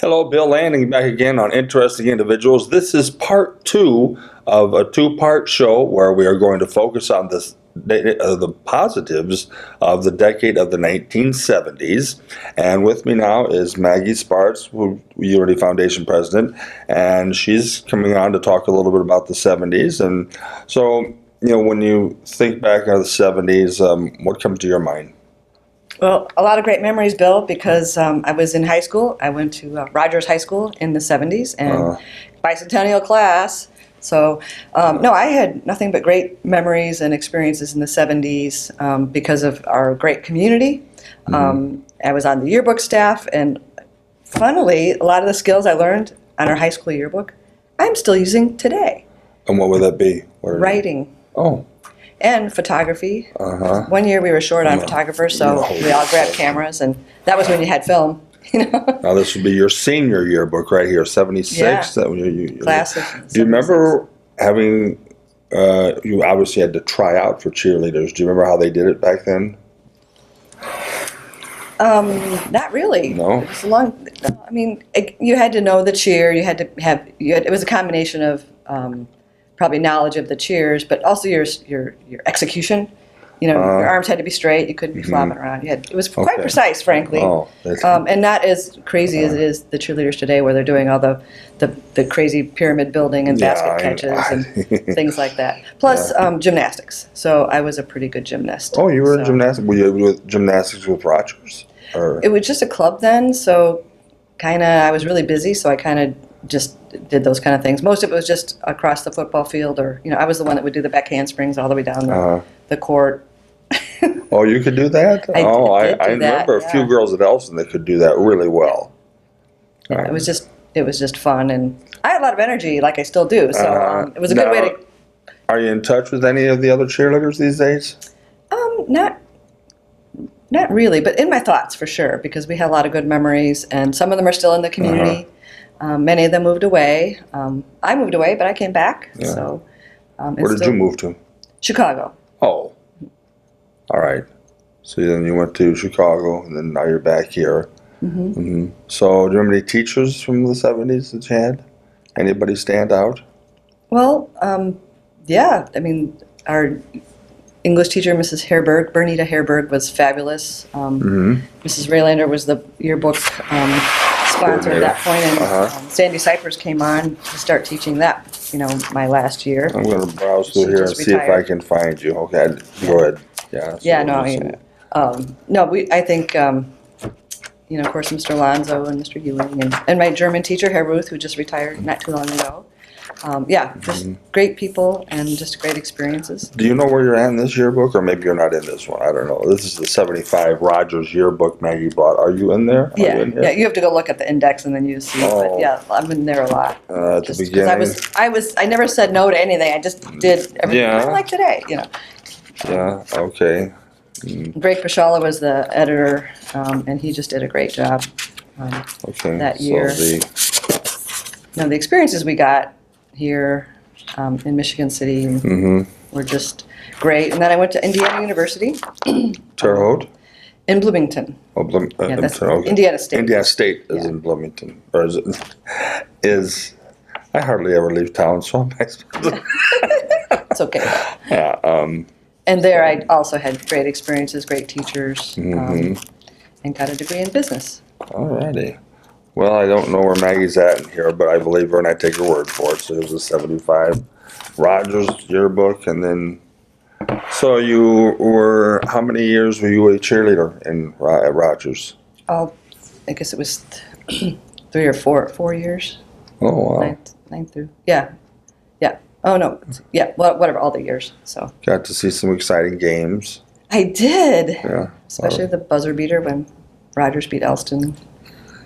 Hello, Bill Landing back again on Interesting Individuals. This is part two of a two-part show where we are going to focus on the positives of the decade of the 1970s. And with me now is Maggie Sparks, Unity Foundation president, and she's coming on to talk a little bit about the 70s. And so, when you think back on the 70s, what comes to your mind? Well, a lot of great memories, Bill, because I was in high school. I went to Rogers High School in the 70s and bicentennial class. So, no, I had nothing but great memories and experiences in the 70s because of our great community. I was on the yearbook staff, and funnily, a lot of the skills I learned on our high school yearbook, I'm still using today. And what would that be? Writing. Oh. And photography. One year we were short on photographers, so we all grabbed cameras, and that was when you had film. Now this would be your senior yearbook right here, 76. Yeah. Classic. Do you remember having? You obviously had to try out for cheerleaders. Do you remember how they did it back then? Not really. No. It was a long. I mean, you had to know the cheer. You had to have. It was a combination of. Probably knowledge of the cheers, but also your execution. Your arms had to be straight. You couldn't be flopping around. It was quite precise, frankly, and not as crazy as it is the cheerleaders today, where they're doing all the crazy pyramid building and basket catches and things like that. Plus gymnastics. So I was a pretty good gymnast. Oh, you were in gymnastics. Were you with gymnastics with Rogers? Or? It was just a club then, so I was really busy, so I kind of just did those kind of things. Most of it was just across the football field, or I was the one that would do the back handsprings all the way down the court. Oh, you could do that? I remember a few girls at Elson that could do that really well. It was just fun, and I had a lot of energy, like I still do. So it was a good way to. Are you in touch with any of the other cheerleaders these days? Not really, but in my thoughts for sure, because we had a lot of good memories, and some of them are still in the community. Many of them moved away. I moved away, but I came back. Yeah. So, where did you move to? Chicago. Oh, all right. So then you went to Chicago, and then now you're back here. So do you remember any teachers from the 70s that you had? Anybody stand out? Well, yeah. I mean, our English teacher, Mrs. Herberg, Bernita Herberg, was fabulous. Mrs. Raylander was the yearbook sponsor at that point, and Sandy Cyphers came on to start teaching that, my last year. I'm going to browse through here and see if I can find you. Okay, go ahead. I think, of course, Mr. Alonzo and Mr. Ewing, and my German teacher, Herr Ruth, who just retired not too long ago. Just great people and just great experiences. Do you know where you're at in this yearbook, or maybe you're not in this one? I don't know. This is the 75 Rogers yearbook Maggie bought. Are you in there? You have to go look at the index and then you see. But yeah, I'm in there a lot. At the beginning, I never said no to anything. I just did everything like today. Yeah. Okay. Greg Pashala was the editor, and he just did a great job that year. The experiences we got here in Michigan City were just great. And then I went to Indiana University. Terre Haute? In Bloomington. Oh, that's okay. Indiana State. Indiana State is in Bloomington. Or is I hardly ever leave town, so I'm It's okay. Yeah. And there I also had great experiences, great teachers, and got a degree in business. All righty. Well, I don't know where Maggie's at in here, but I believe her and I take her word for it. So it was a 75 Rogers yearbook, and then. So you were, how many years were you a cheerleader at Rogers? I guess it was 3 or 4 years. Oh, wow. Ninth through, yeah. Oh, no, well, whatever, all the years, so. Got to see some exciting games. I did. Yeah. Especially the buzzer beater when Rogers beat Elston.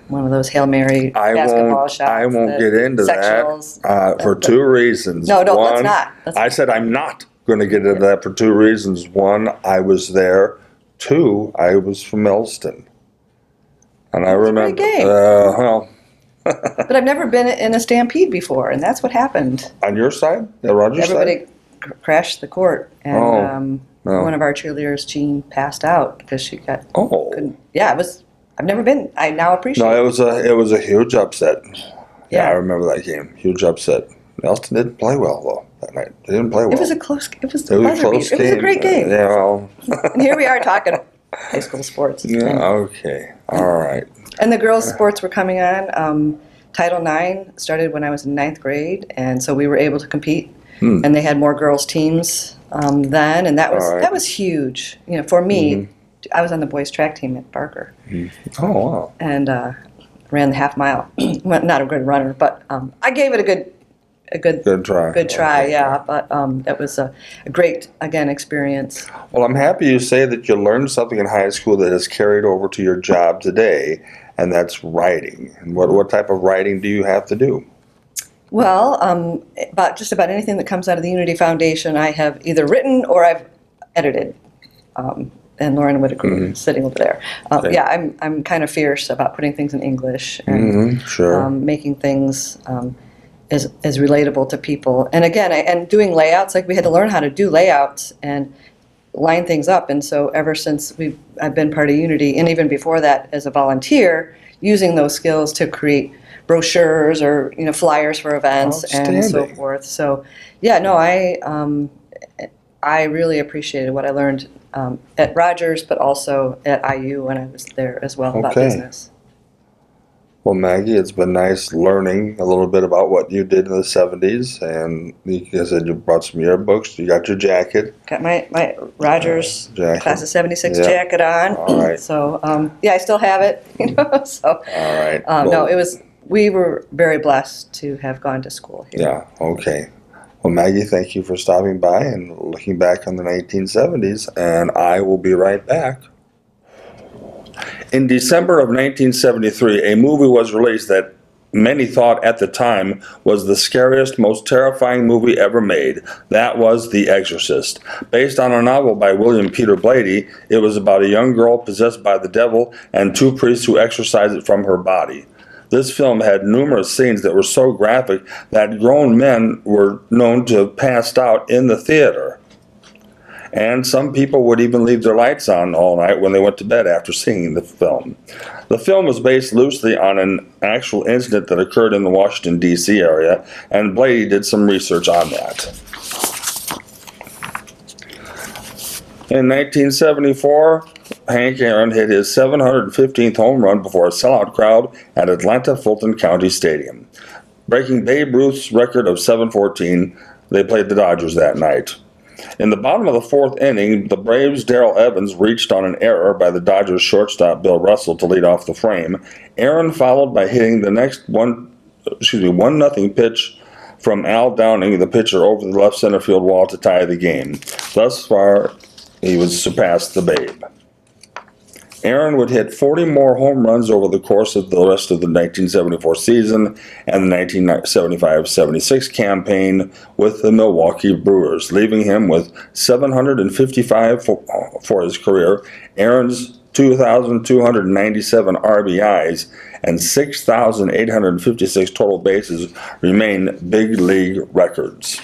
One of those Hail Mary basketball shots. I won't get into that for 2 reasons. No, let's not. I said I'm not going to get into that for 2 reasons. 1, I was there. 2, I was from Elston. And I remember, but I've never been in a stampede before, and that's what happened. On your side? The Rogers side? Everybody crashed the court, and one of our cheerleaders, Jean, passed out because she got. Oh. Couldn't. Yeah, I I've never been. I now appreciate No, it. it was a huge upset. Yeah, Yeah. I remember that game. Huge upset. Elston didn't play well though that night. They didn't play well. It was a close. It was It was a buzzer close beater. It was a game. great game. Yeah, well. And here we are talking high school sports. Yeah. Okay. All right. And the girls' sports were coming on. Title IX started when I was in ninth grade, and so we were able to compete. And they had more girls' teams then, and that was All right. that was huge. You know, for me, I was on the boys' track team at Barker, Oh wow. and ran the half mile. Well, not a good runner, but I gave it a good Good try. Good try, Okay. yeah. But that was a great, again, experience. Well, I'm happy you say that you learned something in high school that is carried over to your job today, and that's writing. And what type of writing do you have to do? Well, about just about anything that comes out of the Unity Foundation, I have either written or I've edited. And Lauren Whitaker is sitting over there. Okay. Yeah, I'm kind of fierce about putting things in English and Sure. making things as relatable to people. And again, and doing layouts. Like we had to learn how to do layouts and line things up. And so ever since I've been part of Unity, and even before that as a volunteer, using those skills to create brochures or flyers for events and so Outstanding. forth. So yeah, no, I really appreciated what I learned at Rogers, but also at IU when I was there as well about Okay. business. Well, Maggie, it's been nice learning a little bit about what you did in the 70s. And like I said, you brought some yearbooks. You got your jacket. Got my Rogers Jacket. class of '76 Yeah. jacket on. All right. So yeah, I still have it. So All right. no, Well, we were very blessed to have gone to school here. Yeah, okay. Well, Maggie, thank you for stopping by and looking back on the 1970s, and I will be right back. In December of 1973, a movie was released that many thought at the time was the scariest, most terrifying movie ever made. That was The Exorcist. Based on a novel by William Peter Blatty, it was about a young girl possessed by the devil and two priests who exorcise it from her body. This film had numerous scenes that were so graphic that grown men were known to have passed out in the theater. And some people would even leave their lights on all night when they went to bed after seeing the film. The film was based loosely on an actual incident that occurred in the Washington, D.C. area, and Blatty did some research on that. In 1974, Hank Aaron hit his 715th home run before a sellout crowd at Atlanta Fulton County Stadium. Breaking Babe Ruth's record of 714, they played the Dodgers that night. In the bottom of the fourth inning, the Braves' Darrell Evans reached on an error by the Dodgers shortstop Bill Russell to lead off the frame. Aaron followed by hitting the next 1-0 pitch from Al Downing, the pitcher, over the left center field wall to tie the game. Thus far, he would surpass the Babe. Aaron would hit 40 more home runs over the course of the rest of the 1974 season and the 1975-76 campaign with the Milwaukee Brewers, leaving him with 755 for his career. Aaron's 2,297 RBIs and 6,856 total bases remain big league records.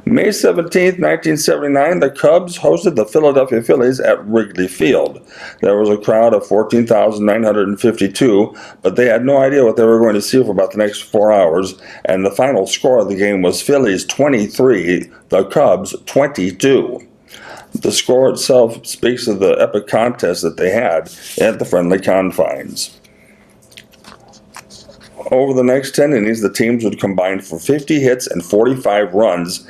May 17, 1979, the Cubs hosted the Philadelphia Phillies at Wrigley Field. There was a crowd of 14,952, but they had no idea what they were going to see for about the next 4 hours, and the final score of the game was Phillies 23, the Cubs 22. The score itself speaks of the epic contest that they had at the friendly confines. Over the next 10 innings, the teams would combine for 50 hits and 45 runs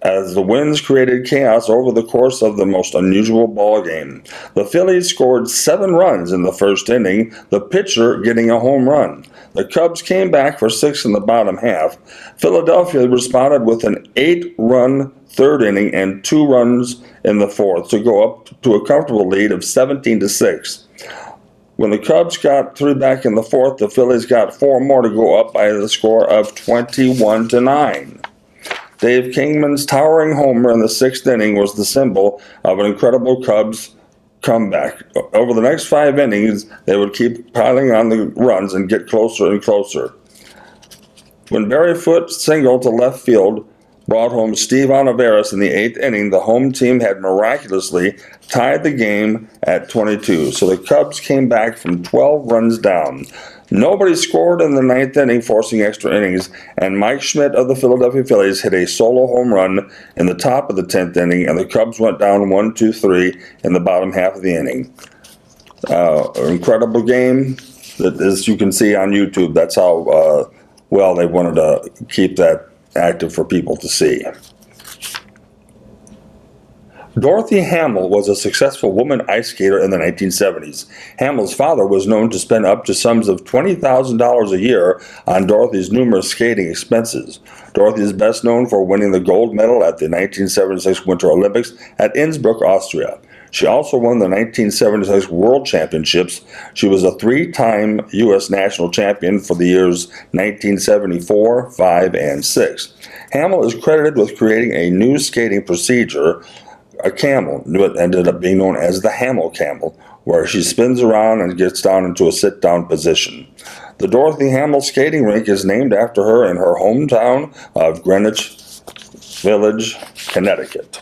as the winds created chaos over the course of the most unusual ball game. The Phillies scored 7 runs in the first inning, the pitcher getting a home run. The Cubs came back for 6 in the bottom half. Philadelphia responded with an 8-run third inning and 2 runs in the fourth to go up to a comfortable lead of 17-6. When the Cubs got 3 back in the fourth, the Phillies got 4 more to go up by the score of 21-9. Dave Kingman's towering homer in the 6th inning was the symbol of an incredible Cubs comeback. Over the next 5 innings, they would keep piling on the runs and get closer and closer. When Barry Foote singled to left field, brought home Steve Olivares in the 8th inning. The home team had miraculously tied the game at 22. So the Cubs came back from 12 runs down. Nobody scored in the 9th inning, forcing extra innings, and Mike Schmidt of the Philadelphia Phillies hit a solo home run in the top of the 10th inning, and the Cubs went down 1-2-3 in the bottom half of the inning. An incredible game. That, as you can see on YouTube, that's how well they wanted to keep that active for people to see. Dorothy Hamill was a successful woman ice skater in the 1970s. Hamill's father was known to spend up to sums of $20,000 a year on Dorothy's numerous skating expenses. Dorothy is best known for winning the gold medal at the 1976 Winter Olympics at Innsbruck, Austria. She also won the 1976 World Championships. She was a 3-time U.S. national champion for the years 1974, 5, and 6. Hamill is credited with creating a new skating procedure, a camel. It ended up being known as the Hamill Camel, where she spins around and gets down into a sit-down position. The Dorothy Hamill skating rink is named after her in her hometown of Greenwich Village, Connecticut.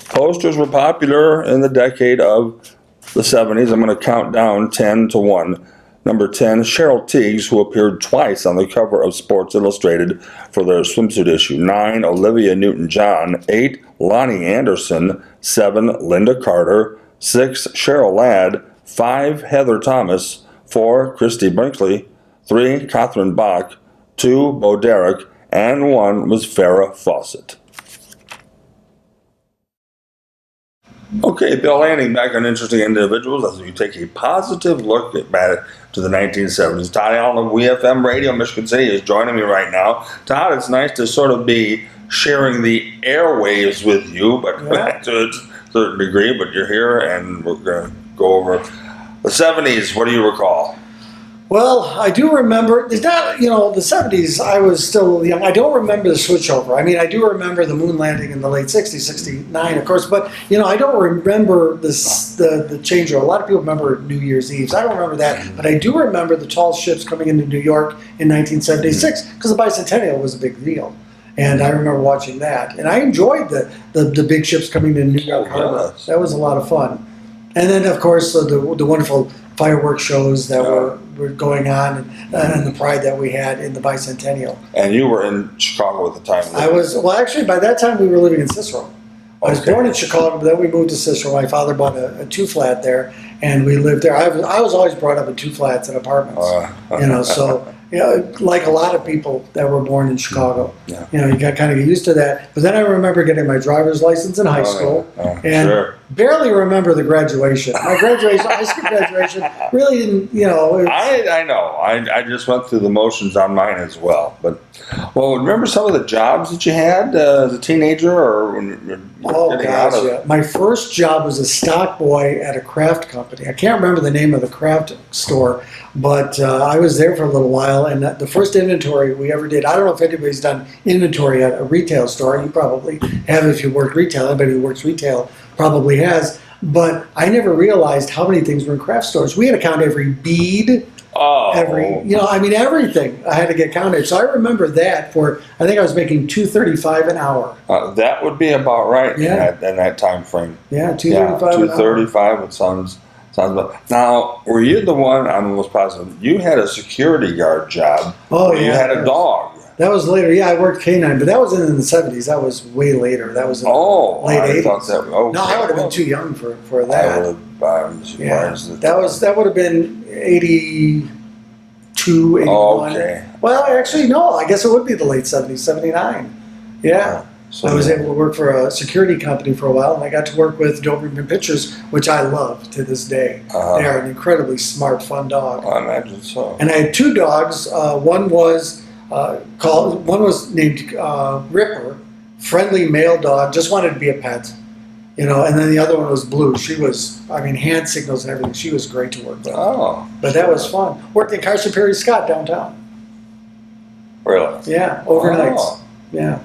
Posters were popular in the decade of the 70s. I'm going to count down 10 to 1. Number 10, Cheryl Tiegs, who appeared twice on the cover of Sports Illustrated for their swimsuit issue. 9, Olivia Newton-John. 8, Lonnie Anderson. 7, Linda Carter. 6, Cheryl Ladd. 5, Heather Thomas. 4, Christy Brinkley. 3, Catherine Bach. 2, Bo Derek. And 1 was Farrah Fawcett. Okay, Bill Lanning, back on Interesting Individuals as we take a positive look back to the 1970s. Todd Allen of WeFM Radio, Michigan City, is joining me right now. Todd, it's nice to sort of be sharing the airwaves with you, but to a certain degree, but you're here and we're going to go over the 70s. What do you recall? Well, I do remember, it's not, the 70s, I was still young. I don't remember the switchover. I mean, I do remember the moon landing in the late 60s, 69, of course, but, I don't remember the changeover. A lot of people remember New Year's Eve. I don't remember that, but I do remember the tall ships coming into New York in 1976, because the bicentennial was a big deal. And I remember watching that. And I enjoyed the big ships coming to New York Harbor. That was a lot of fun. And then, of course, the wonderful fireworks shows that were going on and the pride that we had in the bicentennial. And you were in Chicago at the time. I was, well, actually, by that time we were living in Cicero. I was born in Chicago, but then we moved to Cicero. My father bought a 2-flat there, and we lived there. I was always brought up in 2-flats and apartments, so... like a lot of people that were born in Chicago, you got kind of get used to that. But then I remember getting my driver's license in high school, and barely remember the graduation. My high school graduation, really didn't, I know. I just went through the motions on mine as well. But, remember some of the jobs that you had as a teenager, or when you were getting out of... My first job was a stock boy at a craft company. I can't remember the name of the craft store, but I was there for a little while, and the first inventory we ever did, I don't know if anybody's done inventory at a retail store. You probably have if you work retail. Anybody who works retail probably has. But I never realized how many things were in craft stores. We had to count every bead, everything I had to get counted. So I remember that I think I was making $2.35 an hour. That would be about right in that time frame. Yeah, $2.35 $2.35, it sounds about. Now, were you the one, I'm almost positive, you had a security guard job. Oh, yeah. You had a dog. That was later. Yeah, I worked canine, but that was in the 70s. That was way later. That was in the late 80s. No, I would have been too young for that. That would have been 82, 81. Oh, okay. Well, actually, no. I guess it would be the late 70s, 79. Yeah. So I was able to work for a security company for a while, and I got to work with Doberman Pinschers, which I love to this day. They are an incredibly smart, fun dog. I imagine so. And I had 2 dogs. One was named Ripper, friendly male dog, just wanted to be a pet, and then the other one was Blue. She was, hand signals and everything. She was great to work with. Oh. But that was fun. Worked in Carson Perry Scott downtown. Really? Yeah, overnights. Oh. Yeah.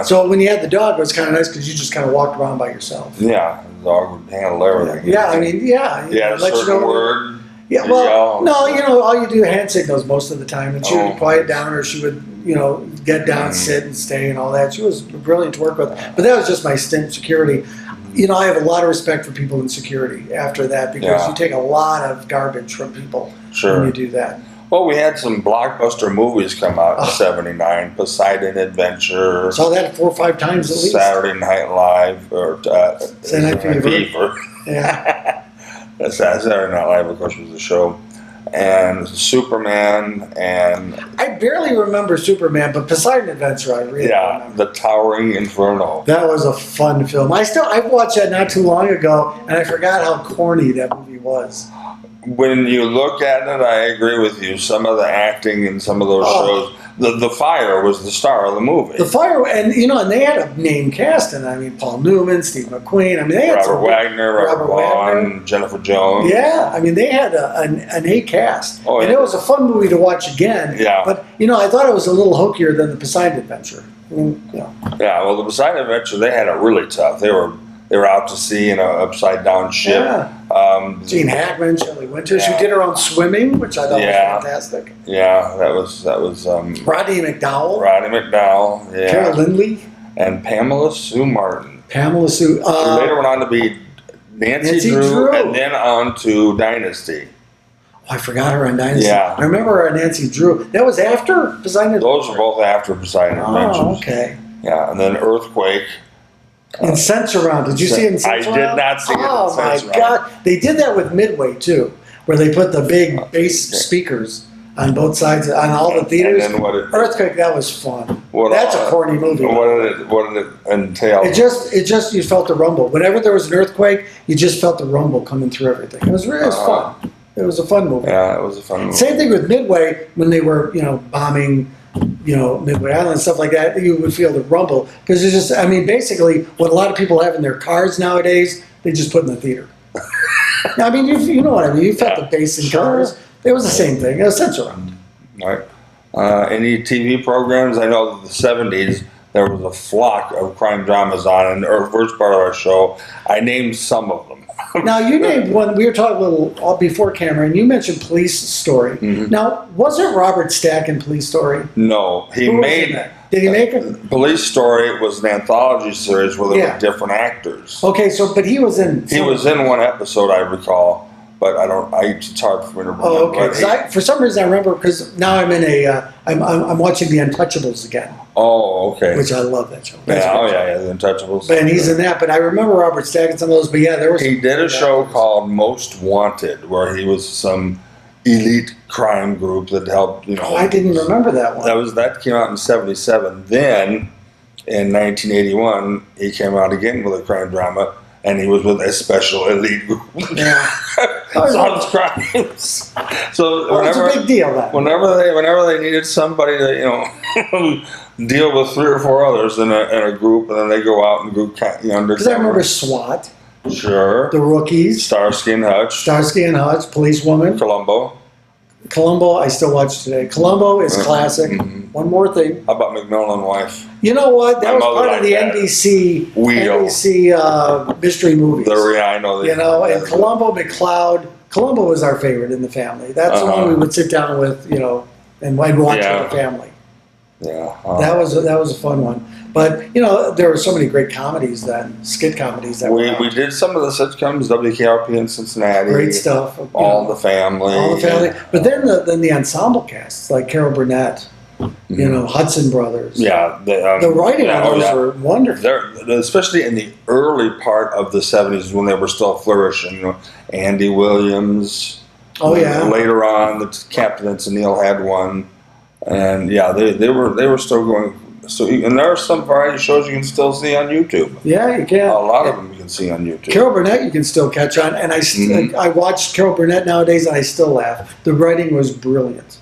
So when you had the dog, it was kind of nice because you just kind of walked around by yourself. Yeah, the dog would handle everything. Yeah, Yeah, a certain word. Yeah, well, no, all you do hand signals most of the time, and she would quiet down, or she would, get down, sit, and stay, and all that. She was brilliant to work with. But that was just my stint in security. I have a lot of respect for people in security after that because you take a lot of garbage from people when you do that. Well, we had some blockbuster movies come out in '79. Poseidon Adventure. Saw that 4 or 5 times at least. Saturday Night Live or Saturday Night Fever. Yeah. Saturday Night Live, of course, was the show. And Superman and I barely remember Superman, but Poseidon Adventure I really remember. The Towering Inferno. That was a fun film. I watched that not too long ago, and I forgot how corny that movie was. When you look at it, I agree with you. Some of the acting in some of those shows, the Fire was the star of the movie. The Fire, and they had a name cast, and Paul Newman, Steve McQueen. They had Robert Wagner, Robert Vaughn, Jennifer Jones. Yeah, they had an A cast, and it was a fun movie to watch again. Yeah, but I thought it was a little hookier than the Poseidon Adventure. Yeah, well, the Poseidon Adventure, they had it really tough. They were out to sea in an upside down ship. Yeah. Gene Hackman, Shelley Winters, who did her own swimming, which I thought was fantastic. Yeah, that was Rodney McDowell. Yeah. Carol Lindley. And Pamela Sue Martin. Pamela Sue. Who later went on to be Nancy Drew, and then on to Dynasty. Oh, I forgot her on Dynasty. Yeah. I remember her on Nancy Drew. That was after Poseidon Adventure? Those were both after Poseidon Adventures. Oh, okay. Yeah, and then Earthquake. In Sense Around. Did you see it in Sense Around? I did not see it in Oh, Sense my God. They did that with Midway, too, where they put the big bass speakers on both sides, on all the theaters. And then Earthquake, that was fun. That's a corny movie. What did it entail? It just, you felt the rumble. Whenever there was an earthquake, you just felt the rumble coming through everything. It was fun. It was a fun movie. Yeah, it was a fun movie. Same thing with Midway, when they were, bombing, Midway Island and stuff like that, you would feel the rumble. Because it's just, basically, what a lot of people have in their cars nowadays, they just put in the theater. You know what I mean. You felt the bass in cars. It was the same thing. It was Sense Around. Right. Any TV programs? I know that the '70s, there was a flock of crime dramas on, and the first part of our show, I named some of them. Now, you named one, we were talking a little before camera, and you mentioned Police Story. Mm-hmm. Now, wasn't Robert Stack in Police Story? No, he made it. Did he make it? Police Story was an anthology series where there were different actors. Okay, but he was in. He was in one episode, I recall, but it's hard for me to remember. Oh, okay. For some reason, I remember because now I'm in I'm watching The Untouchables again. Oh, okay. Which I love that show. The Untouchables. And he's in that, but I remember Robert Stack in some of those. But there was. He did a show called Most Wanted, where he was some elite crime group that helped. I didn't remember that one. That came out in '77. Then, in 1981, he came out again with a crime drama, and he was with a special elite group. Yeah. Solves crimes. So it's a big deal. Whenever they needed somebody to deal with 3 or 4 others in a group, and then they go out and go undercover. Because I remember SWAT. Sure. The Rookies. Starsky and Hutch. Policewoman. Columbo, I still watch today. Columbo is classic. Mm-hmm. One more thing. How about McMillan Wife? You know what? That was part of the NBC mystery movies. I know. And Columbo, McCloud. Columbo was our favorite in the family. That's the one we would sit down with, and I'd watch with the family. Yeah. That was a fun one. But, there were so many great comedies then, skit comedies that we did some of the sitcoms, WKRP in Cincinnati. Great stuff. All the Family. But then the ensemble casts, like Carol Burnett, Hudson Brothers. Yeah. The writing on those were wonderful. Especially in the early part of the '70s when they were still flourishing. Andy Williams. Oh, yeah. Later on, the Captain and Tennille had one. And, they were still going. So, and there are some variety shows you can still see on YouTube. Yeah, you can. A lot of them you can see on YouTube. Carol Burnett you can still catch on, and I watch Carol Burnett nowadays, and I still laugh. The writing was brilliant,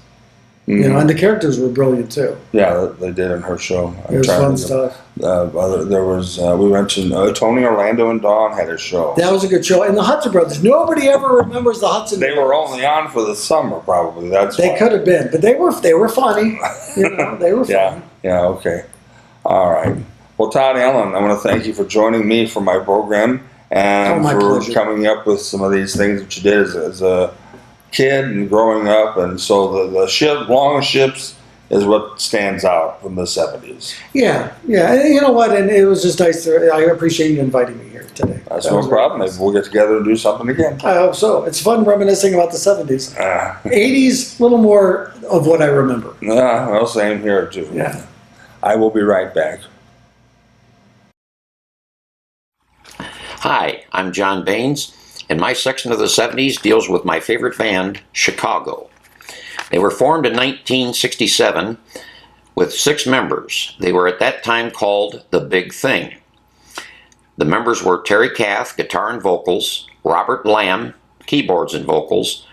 and the characters were brilliant too. Yeah, they did in her show. It was fun stuff. There was we mentioned Tony Orlando and Dawn had a show. That was a good show, and the Hudson Brothers. Nobody ever remembers the Hudson. They were only on for the summer, probably. They could have been, but they were funny. They were funny. Yeah, okay. All right. Well, Todd Allen, I want to thank you for joining me for my program and for pleasure. Coming up with some of these things that you did as a kid and growing up. And so the ship, long ships is what stands out from the 70s. Yeah, yeah. And you know what? And it was just nice I appreciate you inviting me here today. That's That no was very problem. nice. Maybe we'll get together and do something again. I hope so. It's fun reminiscing about the 70s. 80s, a little more of what I remember. Yeah, well, same here too. Yeah. I will be right back. Hi, I'm John Baines, and my section of the 70s deals with my favorite band, Chicago. They were formed in 1967 with 6 members. They were at that time called The Big Thing. The members were Terry Kath, guitar and vocals, Robert Lamb, keyboards and vocals,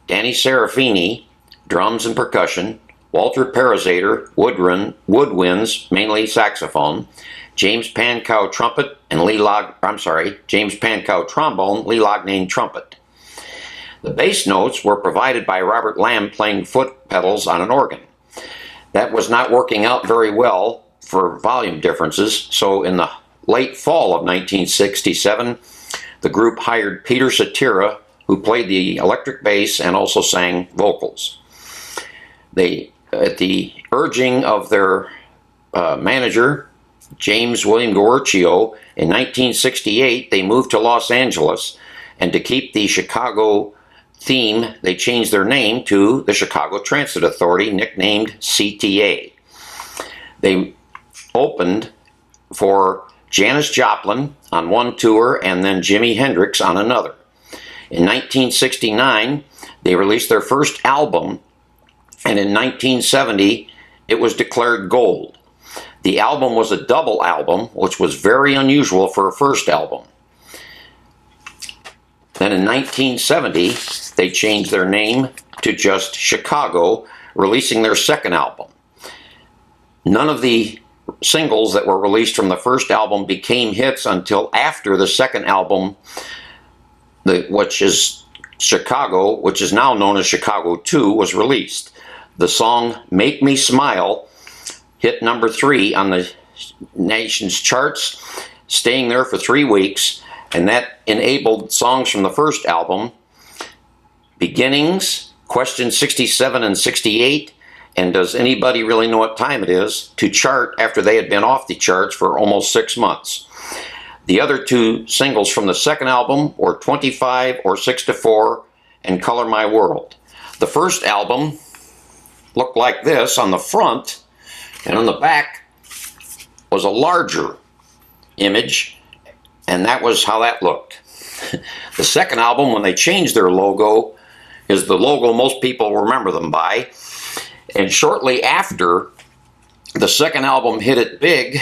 Danny Serafini, drums and percussion, Walter Parazater, woodwinds, mainly saxophone, James Pankow trumpet, and James Pankow trombone, Lee Lognane trumpet. The bass notes were provided by Robert Lamb playing foot pedals on an organ. That was not working out very well for volume differences, so in the late fall of 1967, the group hired Peter Cetera, who played the electric bass and also sang vocals. They, at the urging of their manager, James William Guercio, in 1968, they moved to Los Angeles, and to keep the Chicago theme, they changed their name to the Chicago Transit Authority, nicknamed CTA. They opened for Janis Joplin on one tour and then Jimi Hendrix on another. In 1969, they released their first album, and in 1970, it was declared gold. The album was a double album, which was very unusual for a first album. Then in 1970, they changed their name to just Chicago, releasing their second album. None of the singles that were released from the first album became hits until after the second album, which is Chicago, which is now known as Chicago 2, was released. The song Make Me Smile hit number 3 on the nation's charts, staying there for 3 weeks, and that enabled songs from the first album, Beginnings, Question 67 and 68, and Does Anybody Really Know What Time It Is, to chart after they had been off the charts for almost 6 months. The other 2 singles from the second album were 25 or 6 to 4 and Color My World. The first album looked like this on the front, and on the back was a larger image, and that was how that looked. The second album, when they changed their logo, is the logo most people remember them by. And shortly after the second album hit it big,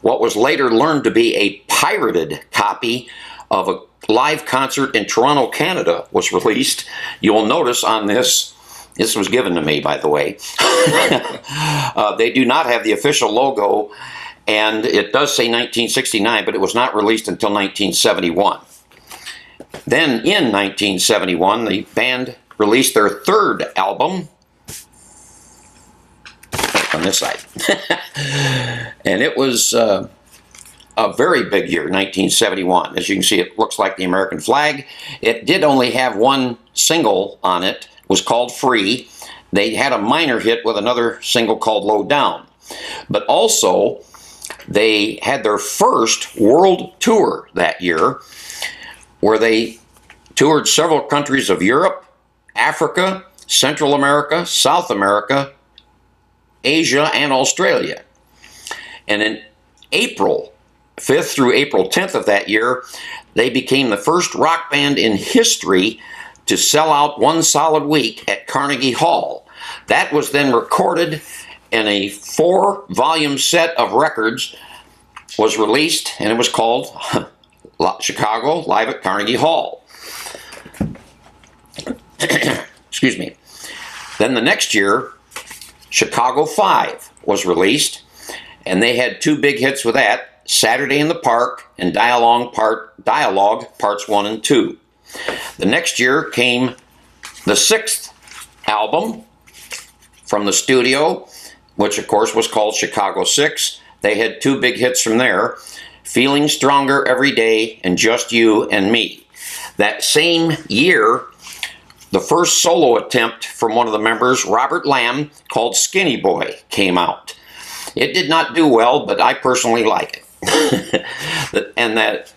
what was later learned to be a pirated copy of a live concert in Toronto, Canada was released. You'll notice on this was given to me, by the way. They do not have the official logo, and it does say 1969, but it was not released until 1971. Then in 1971, the band released their third album, on this side. And it was a very big year, 1971. As you can see, it looks like the American flag. It did only have one single on it, was called Free. They had a minor hit with another single called Low Down. But also, they had their first world tour that year, where they toured several countries of Europe, Africa, Central America, South America, Asia, and Australia. And in April 5th through April 10th of that year, they became the first rock band in history to sell out one solid week at Carnegie Hall. That was then recorded, and a 4-volume set of records was released, and it was called Chicago Live at Carnegie Hall. Excuse me. Then the next year, Chicago 5 was released, and they had 2 big hits with that, Saturday in the Park and Dialogue Parts 1 and 2. The next year came the 6th album from the studio, which of course was called Chicago 6. They had 2 big hits from there, Feeling Stronger Every Day and Just You and Me. That same year, the first solo attempt from one of the members, Robert Lamb, called Skinny Boy, came out. It did not do well, but I personally like it. And that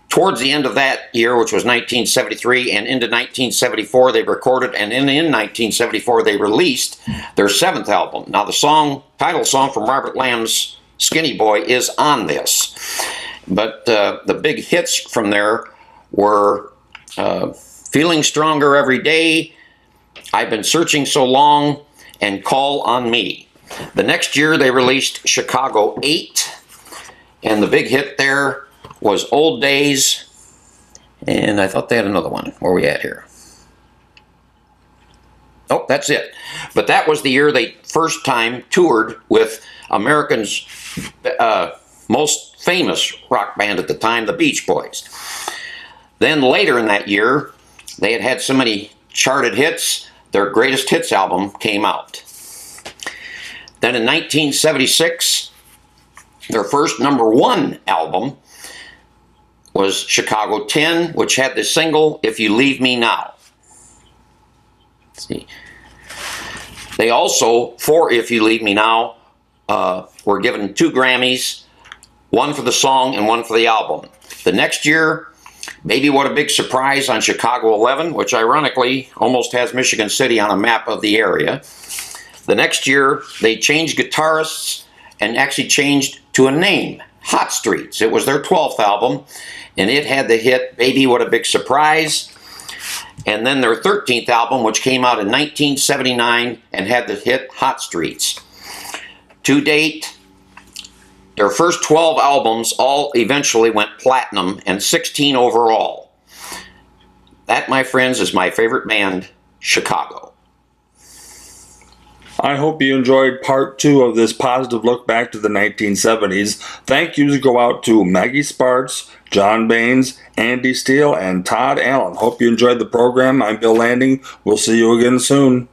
towards the end of that year, which was 1973, and into 1974, they recorded, and in 1974, they released their 7th album. Now, the title song from Robert Lamb's Skinny Boy is on this. But the big hits from there were Feeling Stronger Every Day, I've Been Searching So Long, and Call on Me. The next year, they released Chicago 8, and the big hit there was Old Days, and I thought they had another one. Where are we at here? Oh, that's it. But that was the year they first time toured with America's most famous rock band at the time, the Beach Boys. Then later in that year, they had had so many charted hits, their greatest hits album came out. Then in 1976, their first #1 album was Chicago 10, which had the single, If You Leave Me Now. Let's see. They also, for If You Leave Me Now, were given 2 Grammys, one for the song and one for the album. The next year, Baby What a Big Surprise on Chicago 11, which ironically almost has Michigan City on a map of the area. The next year, they changed guitarists and actually changed to a name, Hot Streets. It was their 12th album, and it had the hit Baby What a Big Surprise. And then their 13th album, which came out in 1979 and had the hit Hot Streets. To date, their first 12 albums all eventually went platinum, and 16 overall. That, my friends, is my favorite band, Chicago. I hope you enjoyed part 2 of this positive look back to the 1970s. Thank yous go out to Maggie Sparks, John Baines, Andy Steele, and Todd Allen. Hope you enjoyed the program. I'm Bill Landing. We'll see you again soon.